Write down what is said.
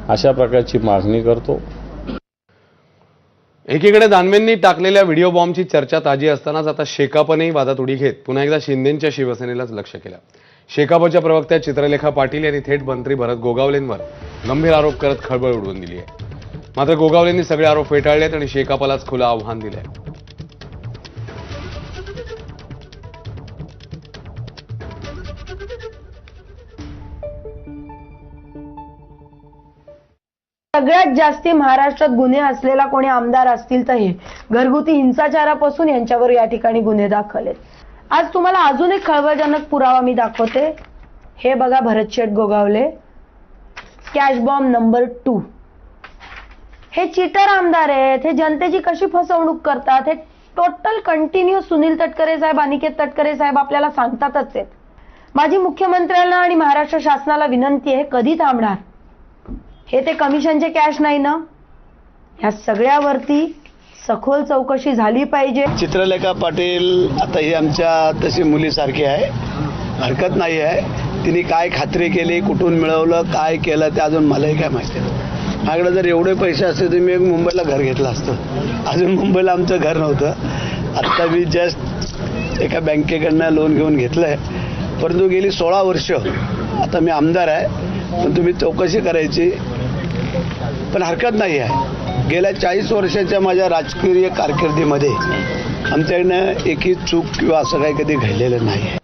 अशा प्रकारची मागणी करतो। एकीकडे दानवेंनी टाकलेल्या व्हिडिओ बॉम्बची चर्चा ताजी असतानाच आता शेकापनेही वादात उडी घेत पुन्हा एकदा शिंदेंच्या शिवसेनेलाच लक्ष केलं। शेकापच्या प्रवक्त्या चित्रलेखा पाटील यांनी थेट मंत्री भरत गोगावलेंवर गंभीर आरोप करत खळबळ उडवून दिली आहे। मात्र गोगावलेंनी सगळे आरोप फेटाळलेत आणि शेकापलाच खुलं आव्हान दिलंय। सगळ्यात जास्ती महाराष्ट्रात गुन्हे असलेला कोणी आमदार असतील तर हे घरगुती हिंसाचारापासून यांच्यावर या ठिकाणी गुन्हे दाखल आहेत। आज तुम्हाला अजून एक खळबळजनक पुरावा मी दाखवते। हे बघा, भरतशेठ गोगावले, कॅश बॉम्ब नंबर 2। हे चीटर आमदार आहेत। हे जनतेची कशी फसवणूक करतात हे टोटल कंटिन्यू सुनील तटकरे साहेब, अनिकेत तटकरे साहेब आपल्याला सांगतातच आहेत। माझी मुख्यमंत्र्यांना आणि महाराष्ट्र शासनाला विनंती आहे, कधी थांबणार? हे ते कमिशनचे कॅश नाही ना? ह्या सगळ्यावरती सखोल चौकशी झाली पाहिजे। चित्रलेखा पाटील आता ही आमच्या तशी मुलीसारखी आहे, हरकत नाही आहे। तिने काय खात्री केली, कुठून मिळवलं, काय केलं ते अजून मलाही काय माहिती नाही। माझ्याकडे जर एवढे पैसे असते तर मी एक मुंबईला घर घेतलं असतं। अजून मुंबईला आमचं घर नव्हतं। आत्ता मी जस्ट एका बँकेकडनं लोन घेऊन घेतलं आहे, परंतु गेली 16 वर्ष आता मी आमदार आहे। पण तुम्ही चौकशी करायची, पण हरकत नाही आहे। गेल्या 40 वर्षाच्या माझ्या राजकीय कारकिर्दीमध्ये आमच्याकडनं एकही चूक किंवा असं काही कधी घडलेलं नाही आहे।